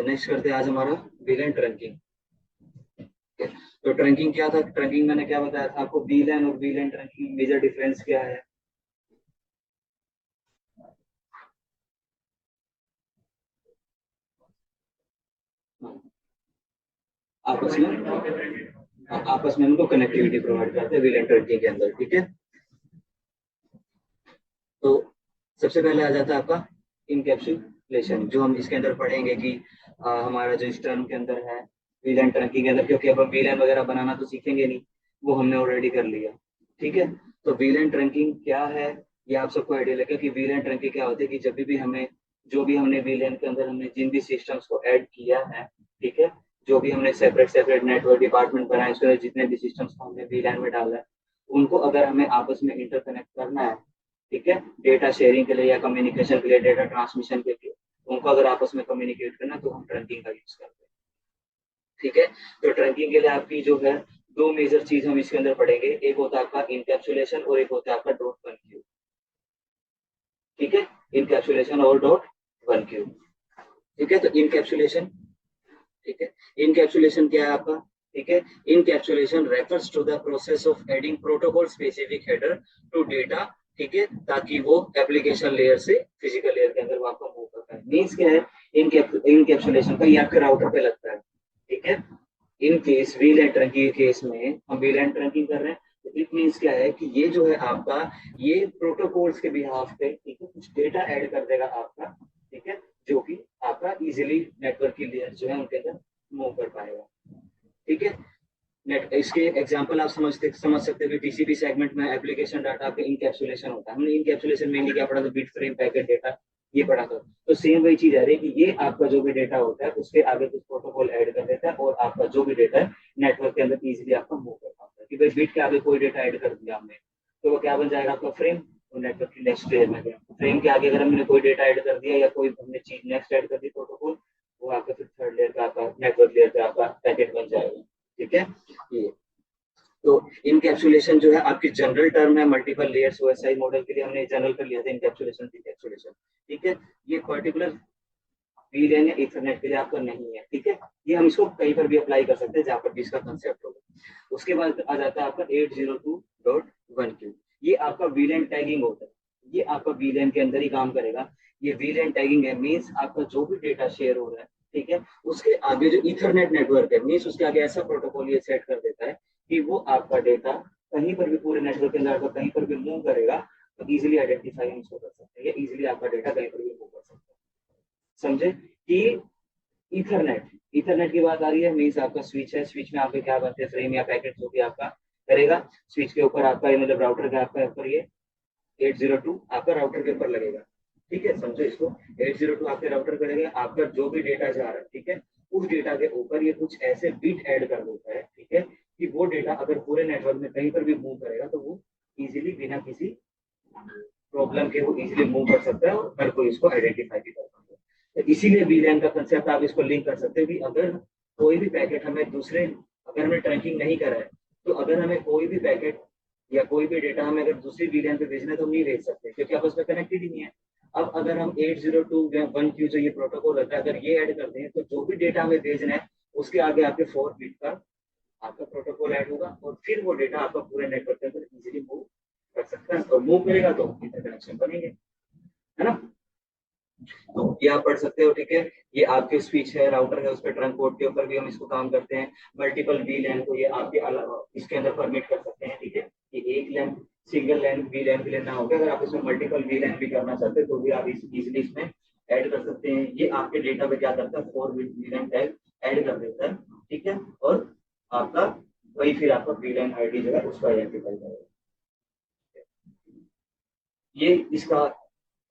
तो नेक्स्ट करते हैं आज हमारा वीलेन ट्रंकिंग। तो ट्रंकिंग क्या था, ट्रंकिंग मैंने क्या बताया था आपको, वीलेन और वीलेन ट्रंकिंग मेजर डिफरेंस क्या है। हाँ, आपस में, हाँ, आपस में उनको कनेक्टिविटी प्रोवाइड करते हैं वीलेन ट्रंकिंग के अंदर। ठीक है, तो सबसे पहले आ जाता है आपका इनकैप्सुलेशन, जो हम इसके अंदर पढ़ेंगे कि हमारा जो इस टर्म के अंदर है वीलेन ट्रंकिंग के अंदर, क्योंकि अब हम वीलेन वगैरह बनाना तो सीखेंगे नहीं, वो हमने ऑलरेडी कर लिया। ठीक है, तो वीलेन ट्रंकिंग क्या है ये आप सबको आइडिया लगे कि वीलेन ट्रंकिंग क्या होती है, कि जब भी हमें जो भी हमने वीलेन के अंदर हमने जिन भी सिस्टम्स को ऐड किया है, ठीक है, जो भी हमने सेपरेट सेपरेट नेटवर्क डिपार्टमेंट बनाए, उसके अंदर जितने भी सिस्टम्स को हमने वीलेन में डाला है, उनको अगर हमें आपस में इंटरकनेक्ट करना है, ठीक है, डेटा शेयरिंग के लिए या कम्युनिकेशन के लिए, डेटा ट्रांसमिशन के लिए, उनको अगर आपस में कम्युनिकेट करना तो हम ट्रंकिंग का यूज करते हैं। ठीक है, तो ट्रंकिंग के लिए आपकी जो है दो मेजर चीज हम इसके अंदर पढ़ेंगे, एक होता है आपका इनकैप्सुलेशन और एक होता है आपका डॉट वन क्यू। ठीक है, इनकैप्सुलेशन और डॉट वन क्यू। ठीक है, तो इनकैप्सुलेशन, ठीक है, इनकैप्सुलेशन क्या है आपका, ठीक है, encapsulation refers to the process of adding protocol specific header to data, ठीक है, ताकि वो एप्लीकेशन लेयर से फिजिकल लेयर के अंदर वो आपका मूव करता है। मीन्स क्या है इनकैप्सुलेशन का, ये आपके राउटर पे लगता है। ठीक है, in case wheel and trunking के केस में हम व्हील एंड ट्रंकिंग कर रहे हैं, तो इट मीन्स क्या है कि ये जो है आपका, ये प्रोटोकॉल्स के बिहाफ पे, ठीक है, कुछ डेटा ऐड कर देगा आपका, ठीक है, जो कि आपका इजीली नेटवर्क की लेयर जो है उनके अंदर मूव कर पाएगा। ठीक है, नेट इसके एग्जांपल आप समझ सकते हो कि टीसीपी सेगमेंट में एप्लीकेशन डाटा का इनकैप्सुलेशन होता है। हमने इनकैप्सुलेशन मेनली क्या पढ़ा था, बिट फ्रेम पैकेट डेटा, ये पढ़ा था। तो सेम वही चीज आ रही है कि ये आपका जो भी डेटा होता है उसके आगे कुछ प्रोटोकॉल ऐड कर देता है और आपका जो भी डेटा है नेटवर्क के अंदर इजीली आपका मूव कर पाता है। कि भाई बिट के आगे कोई डेटा ऐड कर दिया हमने, तो वो क्या बन जाएगा आपका फ्रेम, और नेटवर्क की नेक्स्ट लेयर में गया। फ्रेम के आगे अगर हमने कोई डेटा ऐड कर दिया या कोई हमने चीज नेक्स्ट ऐड कर दी प्रोटोकॉल, वो आपका फिर थर्ड लेयर का आपका नेटवर्क लेयर का आपका पैकेट बन जाएगा। ठीक है, ये तो इनकैप्सुलेशन जो है आपकी जनरल टर्म है मल्टीपल लेयर्स ओएसआई मॉडल के लिए, हमने जनरल कर लिया था इनकैप्सुलेशन डिकैप्सुलेशन। ठीक है, ये पर्टिकुलर वीलैन या इथरनेट के लिए आपका नहीं है। ठीक है, ये हम इसको कहीं पर भी अप्लाई कर सकते हैं जहां पर भी इसका कंसेप्ट होगा। उसके बाद आ जाता है आपका 802.1q, ये आपका वीलैन टैगिंग होता है। ये आपका वीलैन के अंदर ही काम करेगा। ये वीलैन टैगिंग है, मीन्स आपका जो भी डेटा शेयर हो रहा है, ठीक है, उसके आगे जो इथरनेट नेटवर्क है, मीन्स उसके आगे ऐसा प्रोटोकॉल ये सेट कर देता है कि वो आपका डेटा कहीं पर भी पूरे नेटवर्क के अंदर अगर कहीं पर भी मूव करेगा तो इजीली आइडेंटिफाई हम इसको कर सकते हैं, या इजीली आपका डेटा कहीं पर भी मूव कर सकते हैं। समझे कि इथरनेट, इथरनेट की बात आ रही है, मीन्स आपका स्विच है, स्विच में आपके क्या बनते हैं, फ्रेम या पैकेट जो भी आपका करेगा, स्विच के ऊपर आपका ये मतलब राउटर का आपका ऊपर ये 802 आपका राउटर के ऊपर लगेगा। ठीक है, समझो इसको, 802 आपके राउटर करेगा, आपका जो भी डेटा जा रहा है, ठीक है, उस डेटा के ऊपर ये कुछ ऐसे बिट ऐड कर देता है, ठीक है, कि वो डेटा अगर पूरे नेटवर्क में कहीं पर भी मूव करेगा तो वो इजीली बिना किसी प्रॉब्लम के वो इजीली मूव कर सकता है और हर कोई इसको आइडेंटिफाई भी कर सकता है। तो इसीलिए वीलैन का कंसेप्ट आप इसको लिंक कर सकते हो कि अगर कोई भी पैकेट हमें दूसरे, अगर हमें ट्रैकिंग नहीं करा है, तो अगर हमें कोई भी पैकेट या कोई भी डेटा हमें अगर दूसरी वीलैन पे भेजना है तो हम नहीं भेज सकते, क्योंकि आपस में कनेक्टेड ही नहीं है। अब अगर हम 802.1q जो ये प्रोटोकॉल रहता है, अगर ये ऐड कर दें तो जो भी डेटा हमें भेजना है उसके आगे आपके 4 बिट का आपका प्रोटोकॉल ऐड होगा और फिर वो डेटा आपका पूरे नेटवर्क के अंदर इजीली मूव कर सकता है, और मूव करेगा तो इंटरकनेक्शन बनेंगे, है ना। तो ये आप पढ़ सकते हो। ठीक है, ये आपके स्विच है, राउटर है, उस पर ट्रंक पोर्ट के ऊपर भी हम इसको काम करते हैं। मल्टीपल वी लैन को ये आपके अलग इसके अंदर परमिट कर सकते हैं। ठीक है, ये एक लैन सिंगल लैन वी लैन के लिए ना होगा, अगर आप इसमें मल्टीपल वी लैन भी करना चाहते हैं तो भी आप इजीली इसमें ऐड कर सकते हैं। ये आपके डेटा पे क्या करता है, 4 bit VLAN tag add कर देता है। ठीक है, और आपका वही फिर आपका वी लैन आईडी जो है उसको आइडेंटिफाई करेगा। ये इसका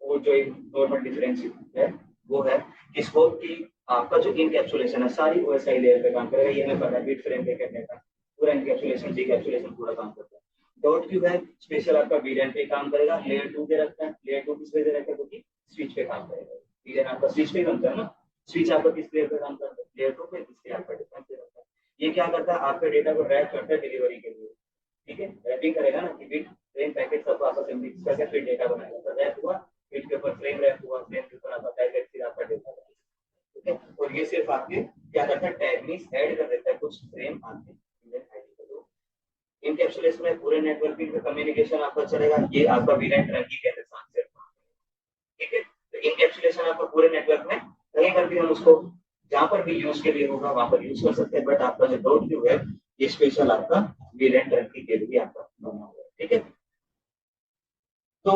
वो जो एक नॉर्मल डिफरेंस है वो है इसको कि आपका जो इनकैप्सुलेशन है सारी ओएसआई लेयर पे काम करेगा। ये हमें पता है बिट फ्रेम पे कहने का पूरा इनकैप्सुलेशन डीकैप्सुलेशन पूरा काम करता है। डॉट क्यू है स्पेशल आपका वीलैन पे काम करेगा। लेयर 2 पे रखता है, लेयर 2 किस पे दे रखता है, क्योंकि स्विच पे काम करेगा। वीलैन आपका स्विच पे बनता है ना, स्विच आपका किस लेयर पे काम करता है, लेयर 2 पे, इसलिए आपका डिफरेंस पे रखता है। ये क्या करता है, आपके डेटा को रैप करता है डिलीवरी के लिए। ठीक है, रैपिंग करेगा ना कि बिट फ्रेम पैकेट सबको आपस में मिक्स करके फिर डेटा बनाएगा। तो रैप हुआ, बिट के ऊपर फ्रेम रैप हुआ, फ्रेम के ऊपर आपका पैकेट, फिर आपका डेटा। ठीक है, और ये सिर्फ सिर्फ आपके क्या करता है, टैग मींस ऐड कर देता है कुछ फ्रेम आपके ईमेल आईडी को। तो इनकैप्सुलेशन में पूरे नेटवर्किंग में कम्युनिकेशन आपका चलेगा। ये आपका वीलैन ट्रंकी के साथ से, ठीक है। तो इनकैप्सुलेशन आपका पूरे नेटवर्क में कहीं पर भी हम उसको जहां पर भी यूज के लिए होगा वहां पर यूज कर सकते हैं। बट आपका जो डॉट व्यू है ये स्पेशल आपका वीलैन ट्रंकी के लिए आपका बना हुआ है, ठीक है। तो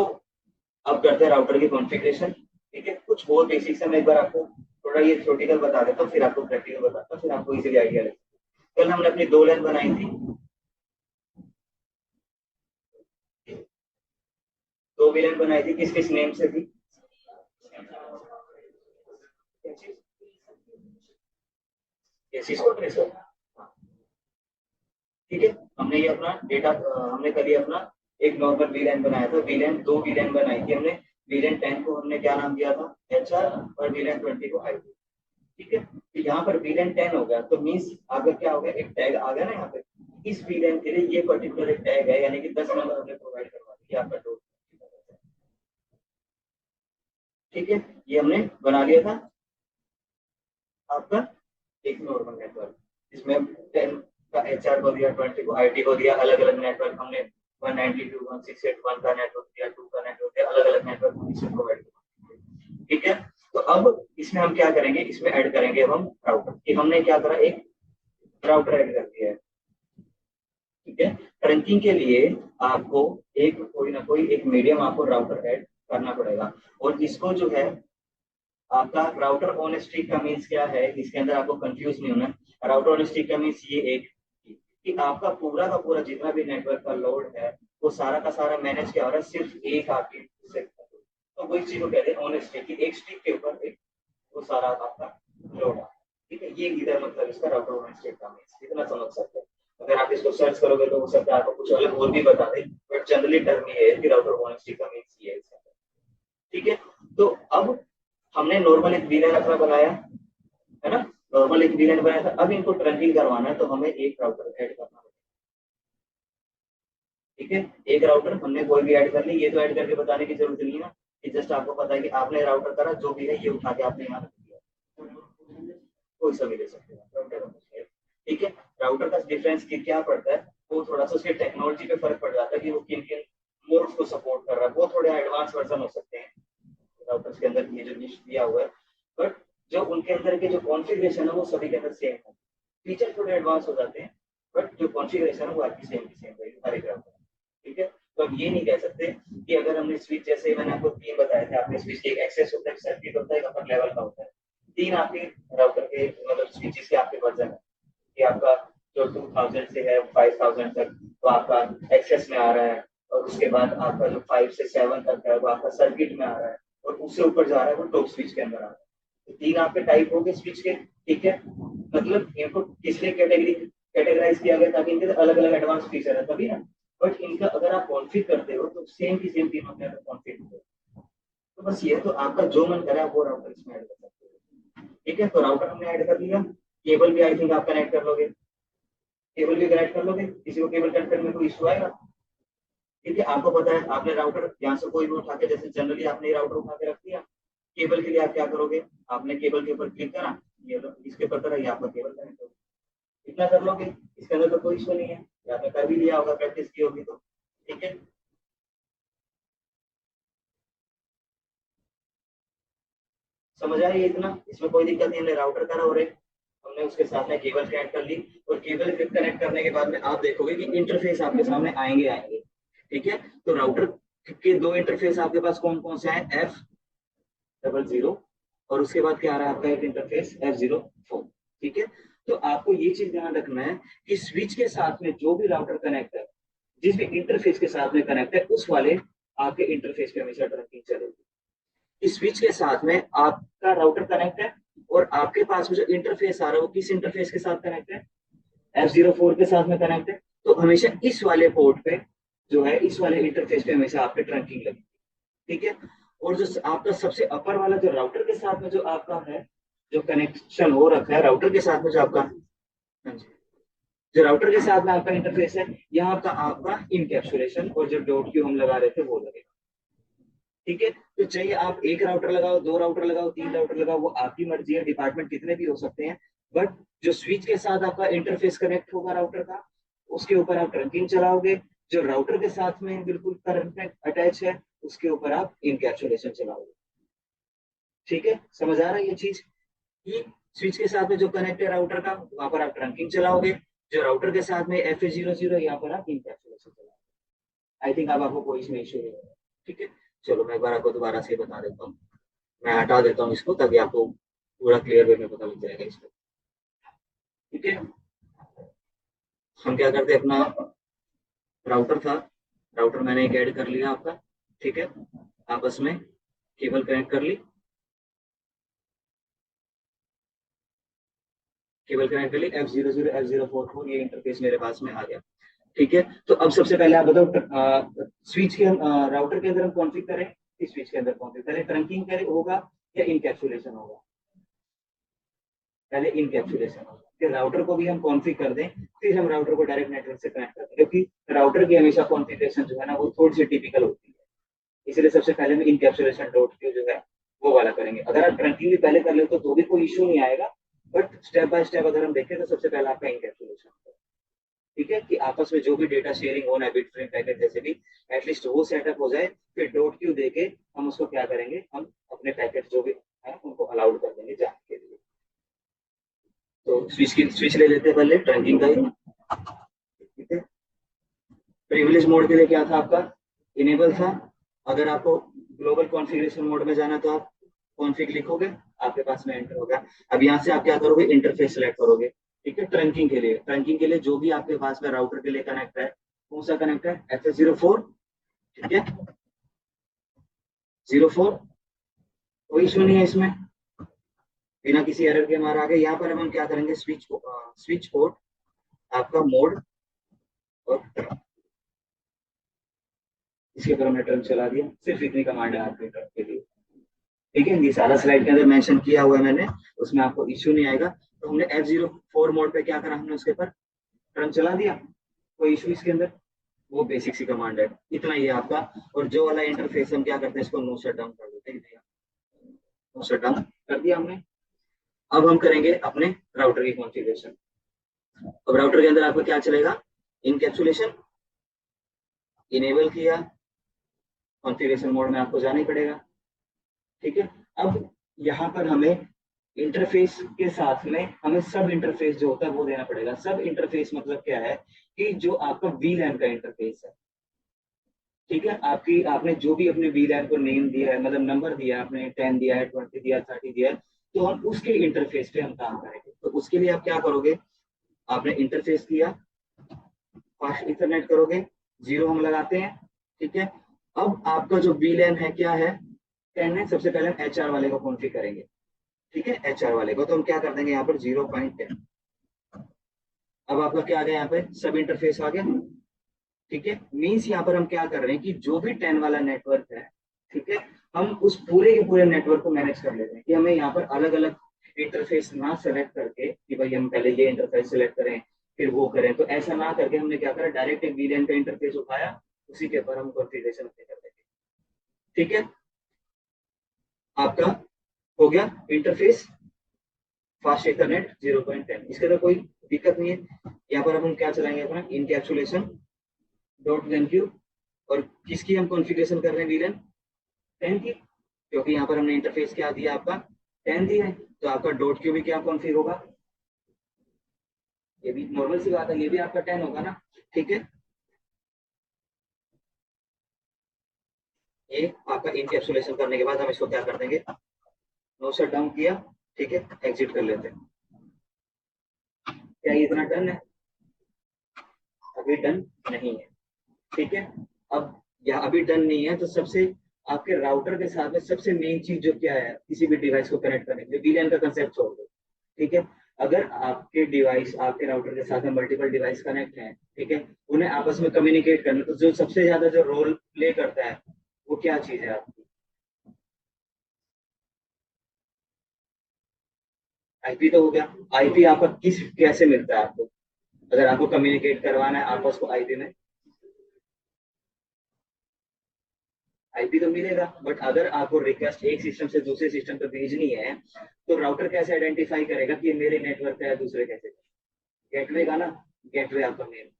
अब करते हैं राउटर की कॉन्फ़िगरेशन, ठीक है। कुछ बहुत बेसिक्स है, मैं एक बार आपको थोड़ा ये थ्योरेटिकल बता देता हूँ, फिर आपको प्रैक्टिकल बताता हूँ, फिर आपको इजीली आइडिया लगेगा। कल हमने अपनी 2 लाइन बनाई थी, 2 वीलैन बनाई थी, किस किस नेम से थी? केसिस को ट्रेसर, ठीक है। हमने ये अपना डेटा हमने कल ये अपना एक नॉर्मल वीलैन बनाया था। वीलैन 2 वीलैन बनाई थी हमने। वीलैन 10 को हमने क्या नाम दिया था, HR, और वीलैन 20 को IP, ठीक है। तो यहाँ पर वीलैन 10 हो गया तो मीन्स आगे क्या हो गया, एक टैग आ गया ना यहाँ पे। इस वीलैन के लिए ये पर्टिकुलर एक टैग है, यानी कि 10 नंबर हमने प्रोवाइड करवा दिया आपका डोर, ठीक है। ये हमने बना लिया था आपका एक नॉर्मल नेटवर्क, जिसमें 10 का HR को दिया, 20 को IT को दिया। अलग अलग नेटवर्क हमने 192, 168, 1 का नेटवर्क दिया, 2 का नेटवर्क दिया, अलग अलग नेटवर्क हम इसे प्रोवाइड करेंगे, ठीक है। तो अब इसमें हम क्या करेंगे, इसमें ऐड करेंगे हम राउटर। कि हमने क्या करा, एक राउटर ऐड कर दिया है, ठीक है। ट्रंकिंग के लिए आपको एक कोई ना कोई एक मीडियम आपको राउटर ऐड करना पड़ेगा। और इसको जो है आपका राउटर ऑन स्टिक का मीन्स क्या है, इसके अंदर आपको कंफ्यूज नहीं होना। राउटर ऑन स्टिक का मीन्स ये एक कि आपका पूरा का पूरा जितना भी नेटवर्क का लोड है वो सारा का सारा मैनेज क्या हो रहा है, सिर्फ एक आपकी तो वही चीज को कहते हैं ऑन स्टिक, की एक स्टिक के ऊपर एक वो सारा आपका लोड है, ठीक है। ये इधर मतलब इसका राउटर ऑन स्टिक का मीन्स इतना समझ सकते हैं। अगर आप इसको सर्च करोगे तो हो सकता है आपको कुछ अलग और भी बता दे, बट जनरली टर्म ये है कि राउटर ऑन स्टिक का मीन्स ये है, ठीक है। तो अब हमने नॉर्मल एक वीलैन अपना बनाया है ना, नॉर्मल एक वीलैन बनाया था। अब इनको ट्रंकिंग करवाना है तो हमें एक राउटर ऐड करना है, ठीक है। एक राउटर हमने कोई भी ऐड कर ली, ये तो ऐड करके बताने की जरूरत नहीं है ना, कि जस्ट आपको पता है कि आपने राउटर करा, जो भी है ये उठा के आपने यहाँ रख दिया, कोई सा भी ले सकते हैं राउटर, ठीक है। राउटर का डिफरेंस क्या पड़ता है, वो थोड़ा सा उसके टेक्नोलॉजी पे फर्क पड़ जाता है कि वो किन किन मोड्स को सपोर्ट कर रहा है। वो थोड़े एडवांस वर्जन हो सकते हैं राउटर्स के अंदर, ये जो निश दिया हुआ है, बट जो उनके अंदर के जो कॉन्फ़िगरेशन है वो सभी के अंदर सेम है। फीचर थोड़े एडवांस हो जाते हैं, बट जो कॉन्फ़िगरेशन है वो आपकी सेम की सेम रहेगी हर एक राउटर, ठीक है। तो हम ये नहीं कह सकते कि अगर हमने स्विच, जैसे मैंने आपको 3 बताया था, आपने स्विच के एक एक्सेस होता है, सर्किट होता है, एक अपर लेवल का होता है। 3 आपके राउटर के मतलब स्विचेस के आपके वर्जन है कि आपका जो 2000 से है 5000 तक तो आपका एक्सेस में आ रहा है, और उसके बाद आपका जो 5 से 7 तक है वो आपका सर्किट में आ रहा है, और उससे ऊपर जा रहा है वो टॉप स्विच के अंदर आ रहा है। तो 3 आपके टाइप हो गए स्विच के, ठीक है। मतलब इनको किसलिए कैटेगराइज किया गया, ताकि इनके अलग अलग एडवांस फीचर है तभी ना। बट इनका अगर आप कॉन्फ़िग करते हो तो सेम की सेम तीनों के अंदर कॉन्फ़िग होते हो। तो बस ये तो आपका जो मन करे वो राउटर इसमें ऐड कर सकते हो, ठीक है। तो राउटर हमने ऐड कर लिया। केबल भी आई थिंक आप कनेक्ट कर लोगे, केबल भी कनेक्ट कर लोगे, किसी को केबल कनेक्ट करने में कोई इशू आएगा? ठीक है, आपको पता है आपने राउटर यहाँ से कोई भी उठा के, जैसे जनरली आपने ये राउटर उठा के रख दिया, केबल के लिए आप क्या करोगे, आपने केबल के ऊपर क्लिक करा, ये लो इसके ऊपर करा, ये आपका केबल कनेक्ट होगा, इतना कर लोगे, इसके अंदर तो कोई इशू नहीं है। या आपने कर भी लिया होगा, प्रैक्टिस की होगी तो, ठीक है। समझ आ रही है इतना, इसमें कोई दिक्कत नहीं। हमने राउटर करा और एक हमने उसके साथ में केबल कनेक्ट कर ली, और केबल कनेक्ट करने के बाद में आप देखोगे कि इंटरफेस आपके सामने आएंगे आएंगे, ठीक है। तो राउटर के 2 इंटरफेस आपके पास कौन कौन से हैं, F00, और उसके बाद क्या आ रहा है आपका एक इंटरफेस F04, ठीक है। तो आपको ये चीज ध्यान रखना है कि स्विच के साथ में जो भी राउटर कनेक्ट है, जिस भी इंटरफेस के साथ में कनेक्ट है, उस वाले आपके इंटरफेस पे हमेशा ट्रैकिंग चलेगी। इस स्विच के साथ में आपका राउटर कनेक्ट है, और आपके पास में जो इंटरफेस आ रहा है वो किस इंटरफेस के साथ कनेक्ट है, F04 के साथ में कनेक्ट है। तो हमेशा इस वाले पोर्ट पे जो है, इस वाले इंटरफेस पे हमेशा आपके ट्रैकिंग लगेगी, ठीक है। और जो आपका सबसे अपर वाला जो राउटर के साथ में जो आपका है, जो कनेक्शन हो रखा है राउटर के साथ में जो आपका, हाँ जी, जो राउटर के साथ में आपका इंटरफेस है, यहाँ आपका आपका इनकैप्सुलेशन और जो डॉट क्यू हम लगा रहे थे वो लगेगा, ठीक है, तो चाहिए आप एक राउटर लगाओ, दो राउटर लगाओ, तीन राउटर लगाओ, वो आपकी मर्जी है, डिपार्टमेंट कितने भी हो सकते हैं। बट जो स्विच के साथ आपका इंटरफेस कनेक्ट होगा राउटर का, उसके ऊपर आप ट्रंकिंग चलाओगे। जो राउटर के साथ में बिल्कुल करंट में अटैच है, उसके ऊपर आप इनकैप्सुलेशन चलाओगे। ठीक है, समझ आ रहा है ये चीज कि स्विच के साथ में जो कनेक्ट है राउटर का, वहां पर आप ट्रंकिंग चलाओगे। जो राउटर के साथ में FA00, यहाँ पर आप इनकैप्सुलेशन चलाओगे। आई थिंक अब आपको कोई इसमें इशू नहीं होगा। ठीक है, चलो मैं एक बार आपको दोबारा से बता देता हूँ। मैं हटा देता हूँ इसको, ताकि आपको पूरा क्लियर वे में पता लग जाएगा इसको। ठीक है, हम क्या करते हैं, अपना राउटर था, राउटर मैंने एक ऐड कर लिया आपका। ठीक है, आपस में केबल कनेक्ट कर ली, केबल कनेक्ट कर ली, F00 F044 ये इंटरफेस मेरे पास में आ गया। ठीक है, तो अब सबसे पहले आप बताओ, स्विच के राउटर के अंदर हम कॉन्फ़िग करें कि स्विच के अंदर कॉन्फ़िग करें, ट्रंकिंग करें होगा या इनकैप्सुलेशन होगा? पहले इनकैप्सुलेशन होगा, फिर राउटर को भी हम कॉन्फ़िग कर दें, फिर हम राउटर को डायरेक्ट नेटवर्क से कनेक्ट करते हैं, क्योंकि राउटर की हमेशा कॉन्फ़िगरेशन जो है ना, वो थोड़ी सी टिपिकल होती है। इसलिए सबसे पहले हम इनकैप्सुलेशन डॉट क्यू जो है वो वाला करेंगे। अगर आप ट्रंकिंग भी पहले कर ले तो भी कोई इशू नहीं आएगा। बट स्टेप बाय स्टेप अगर हम देखें तो सबसे पहले आपका इनकैप्सुलेशन। ठीक है, कि आपस में जो भी डेटा शेयरिंग होना है, बिट स्ट्रीम पैकेट जैसे भी, एटलीस्ट वो सेटअप हो जाए। फिर डॉट क्यू देके हम उसको क्या करेंगे, हम अपने पैकेट जो भी है उनको अलाउड कर देंगे जाने के लिए। तो स्विच ले लेते हैं पहले ट्रंकिंग का ही। ठीक है, प्रिविलेज मोड के लिए क्या था आपका, इनेबल था। अगर आपको ग्लोबल कॉन्फ़िगरेशन मोड में जाना तो आप कॉन्फ़िग लिखोगे, आपके पास में एंटर होगा। अब यहाँ से आप क्या करोगे, इंटरफेस सेलेक्ट करोगे। ठीक है, ट्रंकिंग के लिए, ट्रंकिंग के लिए जो भी आपके पास में राउटर के लिए कनेक्ट है, कौन सा कनेक्ट है, FA04। ठीक है, 04, कोई इशू नहीं है इसमें, बिना किसी एरर के हमारा आ गया। यहाँ पर हम क्या करेंगे, स्विच पोर्ट, आपका मोड, और इसके ऊपर हमने टर्न चला दिया। सिर्फ इतनी कमांड है आपके टर्न के लिए। ठीक है, ये सारा स्लाइड के अंदर मेंशन किया हुआ है मैंने, उसमें आपको इश्यू नहीं आएगा। तो हमने F04 मोड पे क्या करा, हमने उसके ऊपर टर्न चला दिया, कोई इशू इसके अंदर, वो बेसिक सी कमांड है, इतना ही है आपका। और जो वाला इंटरफेस हम क्या करते हैं, इसको नो शट डाउन कर देते हैं। नो शट डाउन कर दिया हमने। अब हम करेंगे अपने राउटर की कॉन्फ़िगरेशन। अब राउटर के अंदर आपको क्या चलेगा, इनकैप्सुलेशन इनेबल किया, कॉन्फ़िगरेशन मोड में आपको जाना ही पड़ेगा। ठीक है, अब यहाँ पर हमें इंटरफेस के साथ में हमें सब इंटरफेस जो होता है वो देना पड़ेगा। सब इंटरफेस मतलब क्या है, कि जो आपका वीलैन का इंटरफेस है। ठीक है, आपकी आपने जो भी अपने वीलैन को नेम दिया है, मतलब नंबर दिया है, आपने 10 दिया है, 20 दिया है, 30 दिया है, तो हम उसके इंटरफेस पे हम काम करेंगे। तो उसके लिए आप क्या करोगे, आपने इंटरफेस किया, फास्ट इथरनेट करोगे, 0 हम लगाते हैं। ठीक है, अब आपका जो वीलैन है क्या है, 10 है। सबसे पहले हम HR वाले को कॉन्फ़िगर करेंगे। ठीक है, HR वाले को तो हम क्या कर देंगे, यहाँ पर 0.10। अब आपका क्या आ गया, यहाँ पे सब इंटरफेस आ गया। ठीक है, मीन्स यहाँ पर हम क्या कर रहे हैं, कि जो भी 10 वाला नेटवर्क है, ठीक है, हम उस पूरे के पूरे नेटवर्क को मैनेज कर लेते हैं, कि हमें यहाँ पर अलग अलग इंटरफेस ना सेलेक्ट करके, कि भाई हम पहले ये इंटरफेस सेलेक्ट करें फिर वो करें, तो ऐसा ना करके हमने क्या करा, डायरेक्ट एक वीलैन का इंटरफेस उठाया, उसी के ऊपर हम कॉन्फ़िगरेशन अपने कर देंगे। ठीक है, आपका हो गया इंटरफेस फास्ट इथरनेट 0.10, इसके तो कोई दिक्कत नहीं है। यहाँ पर हम क्या चलाएंगे, अपना इनकैप्सुलेशन डॉट देन क्यू, और किसकी हम कॉन्फ़िगरेशन कर रहे हैं, वीलन 10 की, क्योंकि यहाँ पर हमने इंटरफेस क्या दिया, आपका 10 दिया है, तो आपका डॉट क्यू भी क्या कॉन्फ़िगर होगा, ये भी नॉर्मल सी बात है, ये भी आपका 10 होगा ना। ठीक है, ये आपका इनकैप्सुलेशन करने के बाद हम इसको क्या कर देंगे, नो शट डाउन किया। ठीक है, एग्जिट कर लेते हैं। क्या ये इतना डन है, अभी डन नहीं है। ठीक है, अब यह अभी डन नहीं है, तो सबसे आपके राउटर के साथ में सबसे मेन चीज जो क्या है, किसी भी डिवाइस को कनेक्ट करने के लिए, वीलैन का कंसेप्ट छोड़ दो। ठीक है, अगर आपके डिवाइस आपके राउटर के साथ में मल्टीपल डिवाइस कनेक्ट हैं, ठीक है, उन्हें आपस में कम्युनिकेट करना, तो जो सबसे ज्यादा जो रोल प्ले करता है वो क्या चीज है आपकी, IP तो हो गया। IP आपका किस कैसे मिलता है आपको, अगर आपको कम्युनिकेट करवाना है आपस को IP में, आईपी तो मिलेगा, बट अगर आपको रिक्वेस्ट एक सिस्टम से दूसरे सिस्टम पे भेजनी है तो राउटर कैसे आइडेंटिफाई करेगा कि ये मेरे नेटवर्क पे है, दूसरे कैसे? गेटवे का ना, गेटवे आपका मेन।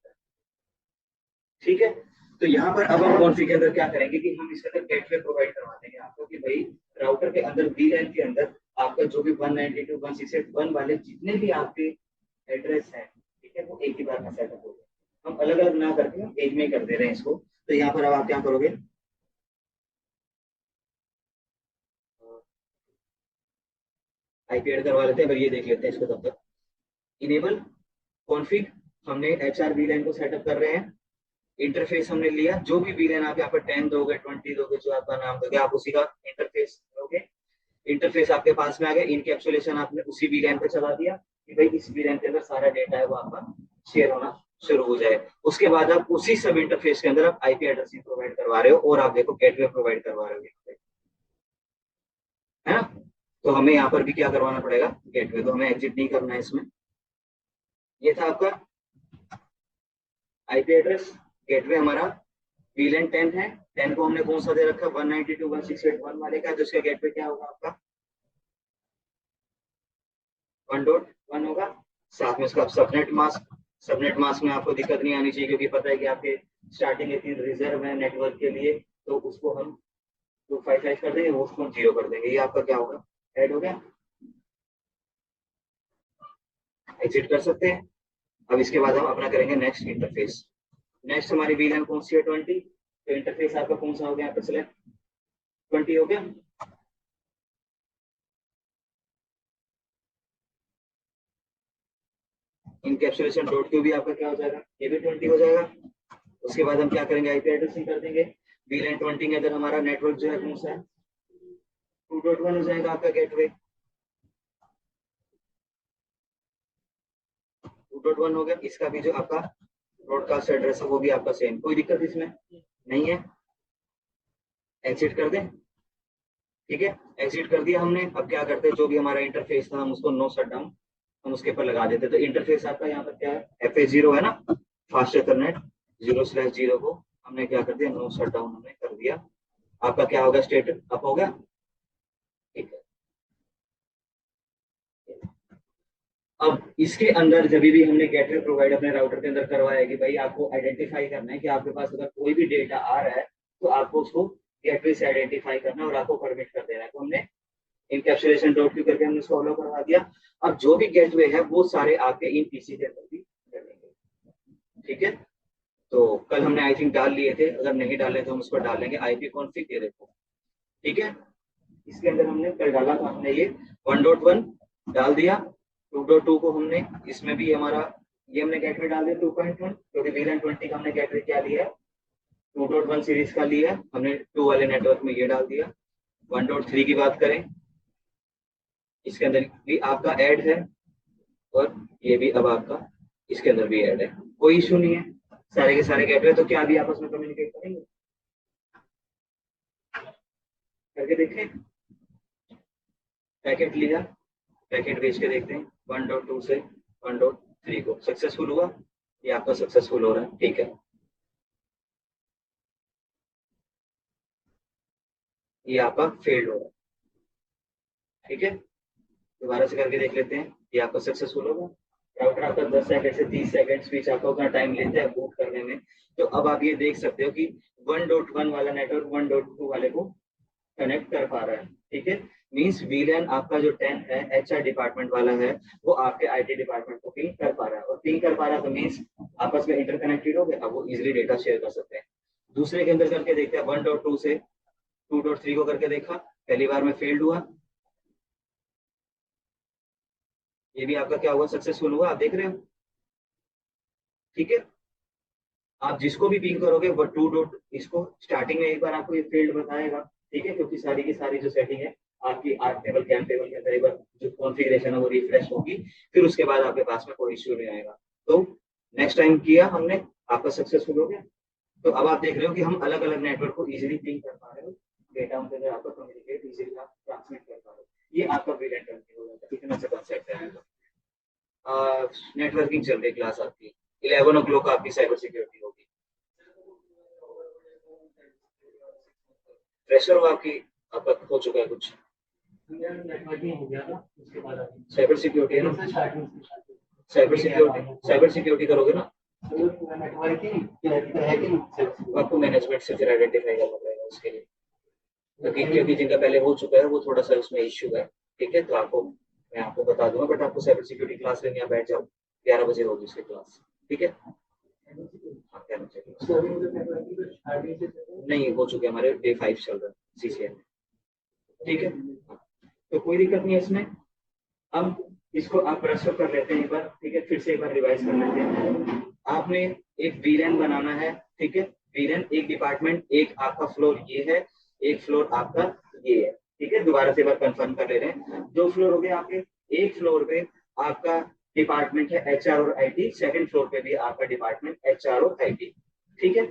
ठीक है, तो यहाँ पर अब हम कॉन्फ़िग के अंदर क्या करेंगे कि हम इसके अंदर गेटवे प्रोवाइड करवा देंगे आपको कि भाई राउटर के अंदर वीलैन के अंदर आपका जो भी 192.168.1 वाले जितने भी आपके एड्रेस हैं, ठीक है, वो एक ही बार में सेटअप हो गए। हम अलग अलग ना करके हम एक में ही कर दे रहे हैं इसको। तो यहाँ पर अब आप क्या करोगे, आईपी ऐड करवा लेते हैं, पर ये देख लेते हैं इसको तब तक। इनेबल कॉन्फ़िग, हमने एचआर वीलैन को सेटअप कर रहे हैं। इंटरफेस हमने लिया, जो भी वीलैन आप यहाँ पर 10 दोगे 20 दोगे, जो आपका नाम दोगे आप उसी का इंटरफेस दोगे। इंटरफेस आपके पास में आ गया, इनकैप्सुलेशन आपने उसी वीलैन पे चला दिया कि भाई इस वीलैन के अंदर सारा डेटा है वो आपका शेयर होना शुरू हो जाए। उसके बाद आप उसी सब इंटरफेस के अंदर आप आईपी एड्रेसिंग प्रोवाइड करवा रहे हो और आप देखो गेटवे प्रोवाइड करवा रहे हो, है ना? तो हमें यहाँ पर भी क्या करवाना पड़ेगा, गेटवे। तो हमें एग्जिट नहीं करना है इसमें। ये था आपका आईपी एड्रेस। गेटवे हमारा वीलैन 10 है, 10 को हमने कौन सा दे रखा है, 192.168.1 वाले का, जिसका गेटवे क्या होगा आपका 1.1 होगा। साथ में उसका सबनेट मास्क, सबनेट मास्क में आपको दिक्कत नहीं आनी चाहिए क्योंकि पता है कि आपके स्टार्टिंग के 3 रिजर्व है नेटवर्क के लिए, तो उसको हम 255 कर देंगे, वो उसको हम 0 कर देंगे। ये आपका क्या होगा, ऐड हो गया। एग्जिट कर सकते हैं। अब इसके बाद हम अपना करेंगे नेक्स्ट इंटरफेस। नेक्स्ट हमारी वीलैन कौन सी है, 20। तो इंटरफेस आपका कौन सा हो गया, यहाँ पर सिलेक्ट 20 हो गया। इनकैप्सुलेशन डॉट क्यू भी आपका क्या हो जाएगा, ये भी 20 हो जाएगा। उसके बाद हम क्या करेंगे, आईपी एड्रेसिंग कर देंगे। वीलैन 20 के अंदर हमारा नेटवर्क जो है कौन सा है, 2.1 हो जाएगा आपका गेटवे। 2.1 हो गया। इसका भी जो आपका ब्रॉडकास्ट एड्रेस है वो भी आपका सेम, कोई दिक्कत इसमें नहीं है। एग्जिट कर दें, ठीक है, एग्जिट कर दिया हमने। अब क्या करते हैं, जो भी हमारा इंटरफेस था हम उसको नो शट डाउन हम उसके ऊपर लगा देते। तो इंटरफेस आपका यहाँ पर क्या है, FA0 है ना, फास्ट एथरनेट 0/0 को हमने क्या कर दिया, नो शट डाउन हमने कर दिया। आपका क्या होगा, स्टेट अप हो गया। ठीक है, अब इसके अंदर जब भी हमने गेटवे प्रोवाइड अपने राउटर के अंदर करवाया कि भाई आपको आइडेंटिफाई करना है कि आपके पास अगर कोई भी डेटा आ रहा है तो आपको उसको गेटवे से आइडेंटिफाई करना है और आपको परमिट कर देना है। तो हमने इनकैप्सुलेशन डॉट क्यू करके हमने उसको अलाउ करवा दिया। अब जो भी गेटवे है वो सारे आपके इन पीसी के अंदर भी चलेंगे। ठीक है, तो कल हमने आई थिंक डाल लिए थे, अगर नहीं डाले तो हम उसको डाल लेंगे। आईपी कॉन्फ़िग ये देखो, ठीक है, इसके अंदर हमने कल डाला था, हमने ये 1.1 डाल दिया। 2.2 को हमने इसमें भी हमारा ये हमने गेटवे डाल दिया 2.1, क्योंकि वीलैन 20 का हमने गेटवे क्या लिया है, 2.1 सीरीज का लिया है हमने, 2 वाले नेटवर्क में ये डाल दिया। 1.3 की बात करें, इसके अंदर भी आपका ऐड है और ये भी अब आपका इसके अंदर भी ऐड है, कोई इशू नहीं है। सारे के सारे गेटवे तो क्या अभी आपस में कम्युनिकेट करेंगे, करके देखें। पैकेट लिया, पैकेट भेज के देखते हैं 1.2 से 1.3 को सक्सेसफुल हुआ, ये आपका सक्सेसफुल हो रहा है। ठीक है, ये आपका फेल्ड हो रहा है। ठीक है, दोबारा से करके देख लेते हैं, ये आपका सक्सेसफुल होगा। राउटर आपका 10 सेकंड से 30 सेकंड स्पीच आपका उतना टाइम लेता है बूट करने में। तो अब आप ये देख सकते हो कि 1.1 वाला नेटवर्क 1.2 वाले को कनेक्ट कर पा रहा है। ठीक है, मींस वीलैन आपका जो 10 है एचआर डिपार्टमेंट वाला है वो आपके आईटी डिपार्टमेंट को पिंग कर पा रहा है, और पिंग कर पा रहा है तो मींस आपस में इंटरकनेक्टेड हो गए, अब वो इजिली डेटा शेयर कर सकते हैं। दूसरे के अंदर करके देखते हैं, 1.2 से 2.3 को करके देखा, पहली बार में फेल्ड हुआ, ये भी आपका क्या हुआ, सक्सेसफुल हुआ, आप देख रहे हो। ठीक है, आप जिसको भी पिंग करोगे वो 2. इसको स्टार्टिंग में एक बार आपको ये फील्ड बताएगा, ठीक है, क्योंकि सारी की सारी जो सेटिंग है आपकी आर्ट टेबल कैम टेबल के अंदर एक बार जो कॉन्फ़िगरेशन है वो रिफ्रेश होगी, फिर उसके बाद आपके पास में कोई इश्यू नहीं आएगा। तो नेक्स्ट टाइम किया हमने, आपका सक्सेसफुल हो गया। तो अब आप देख रहे हो कि हम अलग अलग नेटवर्क को इजीली पिंग कर पा रहे हो, डेटा उनके अंदर आपका कम्युनिकेट इजीली आप ट्रांसमिट कर पा रहे हो। ये आपका वीलैन हो जाता है, इतना सा कॉन्सेप्ट है। नेटवर्किंग चल रही क्लास आपकी, 11 o'clock आपकी साइबर सिक्योरिटी होगी। फ्रेशर हो आपकी, आपका हो चुका है कुछ? नेटवर्किंग हो गया था, उसके बाद साइबर सिक्योरिटी है ना? साइबर सिक्योरिटी करोगे ना? नेटवर्किंग आपको मैनेजमेंट से फिर आइडेंटिफाई करना पड़ेगा उसके लिए, क्योंकि जिनका पहले हो चुका है वो थोड़ा सा उसमें इश्यू है। ठीक है, तो आपको मैं आपको बता दूंगा, बट आपको साइबर सिक्योरिटी क्लास लेने यहाँ बैठ जाओ, 11 बजे होगी उसकी क्लास। ठीक है, हाँ, 11 बजे नहीं हो चुके, हमारे डे 5 चल रहा है सीसीएन में। ठीक है, तो कोई दिक्कत नहीं है इसमें। अब इसको आप ब्रश अप कर लेते हैं एक बार। ठीक है, फिर से एक बार रिवाइज कर लेते हैं। आपने एक वीलैन बनाना है। ठीक है, वीलैन एक डिपार्टमेंट, एक आपका फ्लोर ये है, एक फ्लोर आपका ये है। ठीक है, दोबारा से एक बार कंफर्म कर ले रहे हैं, 2 फ्लोर हो गए आपके। एक फ्लोर पे आपका डिपार्टमेंट है एचआर और आईटी, सेकंड फ्लोर पे भी आपका डिपार्टमेंट एचआर और आईटी। ठीक है,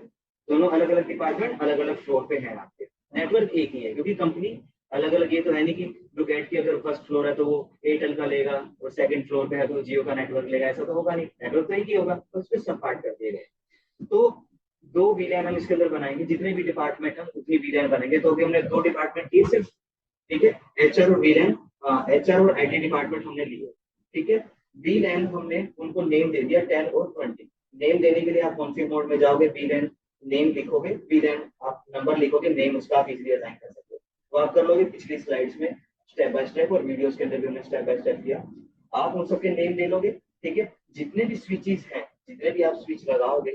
दोनों अलग अलग डिपार्टमेंट अलग अलग फ्लोर पे है आपके। नेटवर्क एक ही है क्योंकि कंपनी अलग अलग, ये तो है नहीं कि ब्लूकैट की अगर फर्स्ट फ्लोर है तो वो एयरटेल का लेगा और सेकंड फ्लोर पे है तो जियो का नेटवर्क लेगा, ऐसा तो होगा नहीं। नेटवर्क तो एक ही होगा, तो उसमें सब पार्ट कर दिए गए। तो 2 वीलैन हम इसके अंदर बनाएंगे, जितने भी डिपार्टमेंट हम उतनी वीलैन बनेंगे। तो अभी हमने 2 डिपार्टमेंट किए सिर्फ। ठीक है, एचआर और वीलैन, एचआर और आईटी डिपार्टमेंट हमने लिए। ठीक है, वीलैन हमने उनको नेम दे दिया 10 और 20। नेम देने के लिए आप कॉन्फिग मोड में जाओगे, वीलैन नेम लिखोगे, वीलैन आप नंबर लिखोगे, नेम उसका आप इजीली असाइन कर सकते हो। वो आप कर लोगे पिछली स्लाइड्स में स्टेप बाय स्टेप, और वीडियोस के अंदर भी हमने स्टेप बाय स्टेप किया। आप उन सबके नेम दे लोगे। ठीक है, जितने भी स्विचेस हैं, जितने भी आप स्विच लगाओगे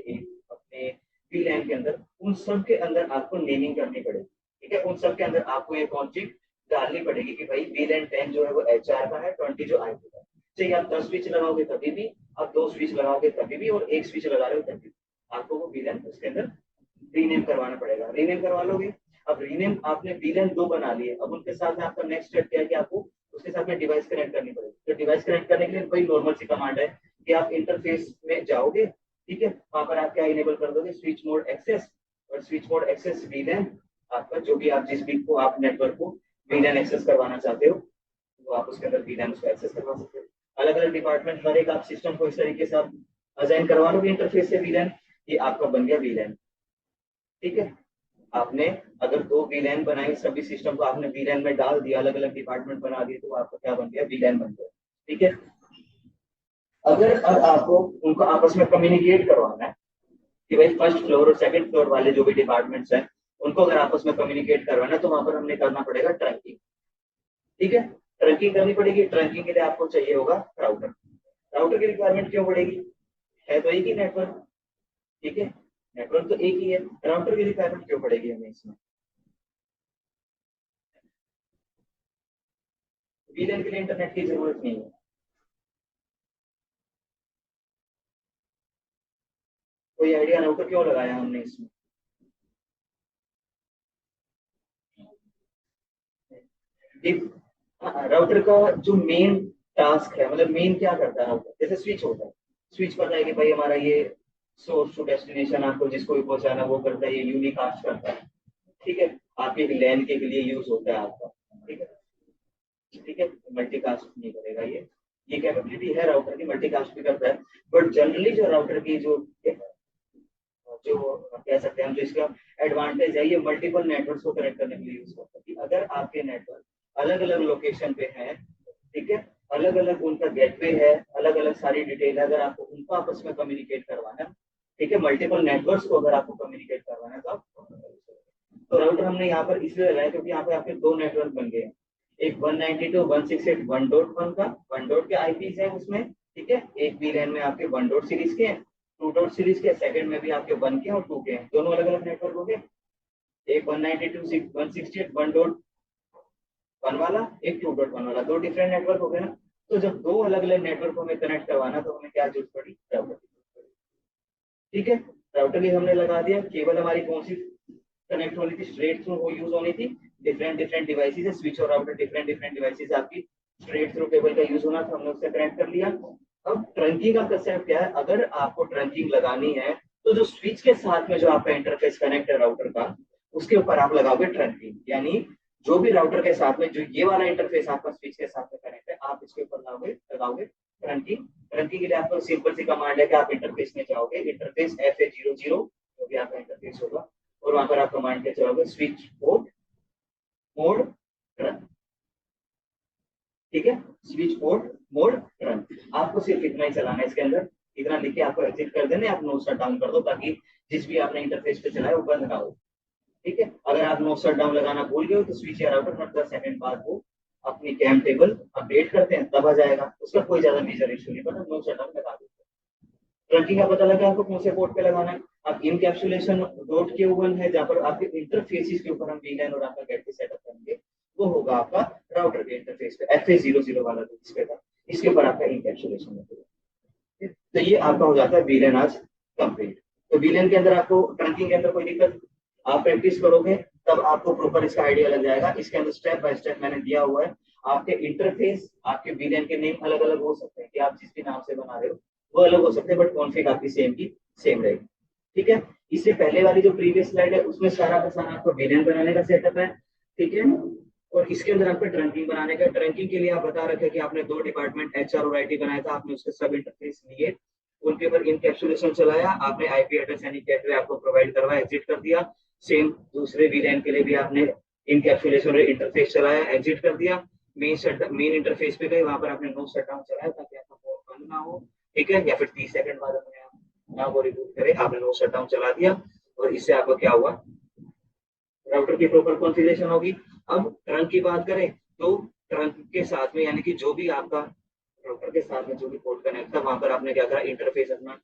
अपने वीलैन के अंदर, उन सब के अंदर आपको नेमिंग करनी पड़ेगी। ठीक है, उन सब के अंदर आपको ये कॉन्फिग डालनी पड़ेगी कि भाई वीलैन 10 जो है वो एचआर का है, 20 जो आईटी का है। चाहिए आप 10 स्विच लगाओगे तभी भी, आप 2 स्विच लगाओगे तभी भी, और 1 स्विच लगा रहे हो तभी भी, आपको वो वीलैन उसके अंदर रीनेम करवाना पड़ेगा। रीनेम करवा लोगे। अब रीनेम आपने वीलैन 2 बना लिए, अब उनके साथ में आपका नेक्स्ट स्टेप क्या है कि आपको उसके साथ में डिवाइस कनेक्ट करनी पड़ेगी। तो डिवाइस कनेक्ट करने के लिए कोई नॉर्मल सी कमांड है कि आप इंटरफेस में जाओगे। ठीक है, वहां पर आप क्या इनेबल कर दोगे, स्विच मोड एक्सेस, और स्विच मोड एक्सेस वीलैन आपका जो भी आप जिस भी को आप नेटवर्क को वीलैन एक्सेस करवाना चाहते हो, तो आप उसके अंदर वीलैन उसको एक्सेस करवा सकते हो। अलग अलग डिपार्टमेंट हर एक आप सिस्टम को इस तरीके से आप असाइन करवा लोगे इंटरफेस से वीलैन, ये आपका बन गया वीलैन। ठीक है, आपने अगर 2 वीलैन बनाई, सभी सिस्टम को आपने वीलैन में डाल दिया, अलग अलग डिपार्टमेंट बना दिए, तो आपका क्या बन गया, वीलैन बन गया। ठीक है, अगर अब आपको उनको आपस में कम्युनिकेट करवाना है कि भाई फर्स्ट फ्लोर और सेकंड फ्लोर वाले जो भी डिपार्टमेंट्स हैं उनको अगर आपस में कम्युनिकेट करवाना है, तो वहां पर हमने करना पड़ेगा ट्रंकिंग। ठीक है, ट्रंकिंग करनी पड़ेगी। ट्रंकिंग के लिए आपको चाहिए होगा राउटर। राउटर की रिक्वायरमेंट क्यों पड़ेगी, है तो एक ही नेटवर्क। ठीक है, नेटवर्क तो एक ही है, राउटर की रिक्वायरमेंट क्यों पड़ेगी हमें इसमें? वीलैन के लिए इंटरनेट की जरूरत नहीं है। कोई आइडिया राउटर क्यों लगाया हमने इसमें? राउटर का जो मेन टास्क है, मतलब मेन क्या करता है राउटर, जैसे स्विच होता है, स्विच पता है कि भाई हमारा ये सोर्स टू डेस्टिनेशन, आपको जिसको भी पहुंचाना वो करता है, ये यूनिकास्ट करता है। ठीक है, आपके लैन के लिए यूज होता है आपका। ठीक है, ठीक है, मल्टीकास्ट नहीं करेगा ये कैपेबिलिटी है राउटर की, मल्टीकास्ट भी करता है। बट जनरली जो राउटर की जो कह सकते हैं हम, जो इसका एडवांटेज है, ये मल्टीपल नेटवर्क्स को कनेक्ट करने के लिए यूज होता है। कि अगर आपके नेटवर्क अलग अलग लोकेशन पे हैं, ठीक है, अलग अलग उनका गेटवे है, अलग अलग सारी डिटेल है, अगर आपको उनको आपस में कम्युनिकेट करवाना है, ठीक है, मल्टीपल नेटवर्क्स को अगर आपको कम्युनिकेट करवाना है, तो आप तो राउटर हमने यहाँ पर इसलिए लगाया क्योंकि यहाँ पे आपके 2 नेटवर्क बन गए हैं। एक 192.168.1.1 का 1 डॉट के आईपीज है उसमें। ठीक है, एक वीलैन में आपके 1 डॉट सीरीज के हैं, 2 डॉट सीरीज के, सेकंड में भी आपके 1 के और 2 के हैं, दोनों अलग अलग नेटवर्क हो गए। एक 192.168.1.1 वाला, एक 2.1 वाला, 2 डिफरेंट नेटवर्क हो गए ना। तो जब 2 अलग अलग नेटवर्क में कनेक्ट करवाना, तो हमें क्या जरूरत पड़ी, राउटर की जरूरत पड़ी। ठीक है, राउटर की हमने लगा दिया। केबल हमारी कौन सी कनेक्ट होनी थी, स्ट्रेट थ्रू वो यूज होनी थी। डिफरेंट डिफरेंट डिवाइसेस है, स्विच और राउटर डिफरेंट डिफरेंट डिवाइसेस आपकी, स्ट्रेट थ्रू केबल का यूज होना था, हमने उससे कनेक्ट कर लिया। अब ट्रंकिंग का कंसेप्ट क्या है, अगर आपको ट्रंकिंग लगानी है, तो जो स्विच के साथ में जो आपका इंटरफेस कनेक्ट है राउटर का, उसके ऊपर आप लगाओगे ट्रंकिंग। यानी जो भी राउटर के साथ में जो ये वाला इंटरफेस आपका स्विच के साथ में कनेक्ट है, आप इसके ऊपर लगाओगे ट्रंकिंग। ट्रंकिंग के लिए आपको सिंपल सी कमांड है कि आप इंटरफेस में जाओगे, इंटरफेस FA00 जो भी आपका इंटरफेस होगा, और वहां पर आप कमांड के चलाओगे स्विच पोर्ट मोड रन। ठीक है, स्विच पोर्ट मोड रन। आपको सिर्फ इतना ही चलाना है इसके अंदर, इतना लिख के आपको एग्जिट कर देना, आप नो शट डाउन कर दो ताकि जिस भी आपने इंटरफेस पे चलाया वो बंद ना हो। ठीक है, अगर आप नो शट डाउन लगाना भूल गए हो तो स्विच या राउटर 10 सेकंड बाद वो अपनी कैम टेबल अपडेट करते हैं तब आ जाएगा, उसका कोई ज्यादा मेजर इशू नहीं, बट नो शट डाउन लगा देते हैं। ट्रंकिंग का पता लगा आपको कौन से पोर्ट पे लगाना है। अब इनकैप्सुलेशन डॉट के वन है जहाँ पर आपके इंटरफेसिस के ऊपर हम वीलैन और आपका गेटवे सेटअप करेंगे, वो होगा आपका राउटर के इंटरफेस पे FA00 वाला जो इस पे था, इसके ऊपर आपका इनकैप्सुलेशन होगा। तो ये आपका हो जाता है वीलैन आज कंप्लीट। तो वीलैन के अंदर आपको ट्रंकिंग के अंदर कोई दिक्कत, आप प्रैक्टिस करोगे तब आपको प्रॉपर इसका आइडिया लग जाएगा। इसके अंदर स्टेप बाय स्टेप मैंने दिया हुआ है। आपके इंटरफेस आपके वीलैन के नेम अलग अलग हो सकते हैं कि आप जिस भी नाम से बना रहे हो वो अलग हो सकते हैं, बट कॉन्फ़िग आपकी सेम की सेम रहेगी। ठीक है, इससे पहले वाली जो प्रीवियस स्लाइड है उसमें सारा का सारा आपको वीलैन बनाने का सेटअप है। ठीक है, और इसके अंदर आपको ट्रंकिंग बनाने का, ट्रंकिंग के लिए आप बता रखे कि आपने 2 डिपार्टमेंट HR और IT बनाया था, आपने उसके सब इंटरफेस लिए, उनके ऊपर इनकैप्सुलेशन चलाया, आपने आईपी एड्रेस यानी गेटवे आपको प्रोवाइड करवाया, एग्जिट कर दिया। सेम दूसरे वीलैन के लिए भी आपने इनकैप्सुलेशन और इंटरफेस चलाया, एग्जिट कर दिया। मेन इंटरफेस पे गए, वहां पर आपने नो शटडाउन चलाया ताकि आपका पोर्ट बंद ना हो। ठीक है, या फिर 30 सेकंड बाद अपने ना वो रिबूट करे, आपने नो शटडाउन चला दिया और इससे आपको क्या हुआ, राउटर की प्रॉपर कॉन्फ़िगरेशन होगी। अब ट्रंक की बात करें तो ट्रंक के साथ में यानी कि जो भी आपका राउटर के साथ में जो भी पोर्ट कनेक्ट था वहां पर आपने क्या करा, इंटरफेस अपना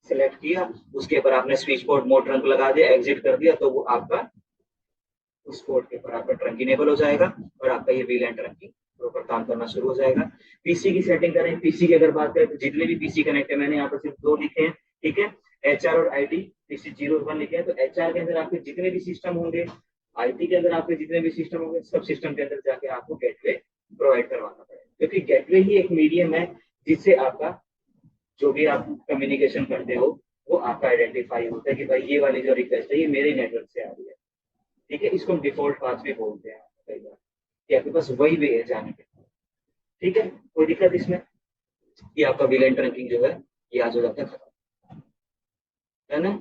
सिलेक्ट किया, उसके ऊपर आपने स्विच पोर्ट मोड ट्रंक लगा दिया, एग्जिट कर दिया, तो वो आपका उस पोर्ट के ऊपर आपका ट्रंक इनेबल हो जाएगा और आपका ये वीलैन ट्रंकिंग प्रॉपर काम करना शुरू हो जाएगा। पीसी की सेटिंग करें, पीसी की अगर बात करें तो जितने भी पीसी कनेक्ट है, मैंने यहाँ पर सिर्फ 2 लिखे हैं। ठीक है, HR और IT पीसी 0 1 लिखे हैं। तो HR के अंदर आपके जितने भी सिस्टम होंगे, IT के अंदर आपके जितने भी सिस्टम होंगे, सब सिस्टम के अंदर जाके आपको गेटवे प्रोवाइड करवाना पड़ेगा, क्योंकि गेटवे ही एक मीडियम है जिससे आपका जो भी आप कम्युनिकेशन करते हो वो आपका आइडेंटिफाई होता है कि भाई ये वाली जो रिक्वेस्ट है ये मेरे नेटवर्क से आ रही है। ठीक है, इसको हम डिफॉल्ट पाथ भी बोलते हैं कई बार, कि आपके पास वही वे है जाने के। ठीक है, कोई दिक्कत इसमें, ये आपका वीलैन ट्रंकिंग जो है ये आज हो जाता है खत्म, है ना।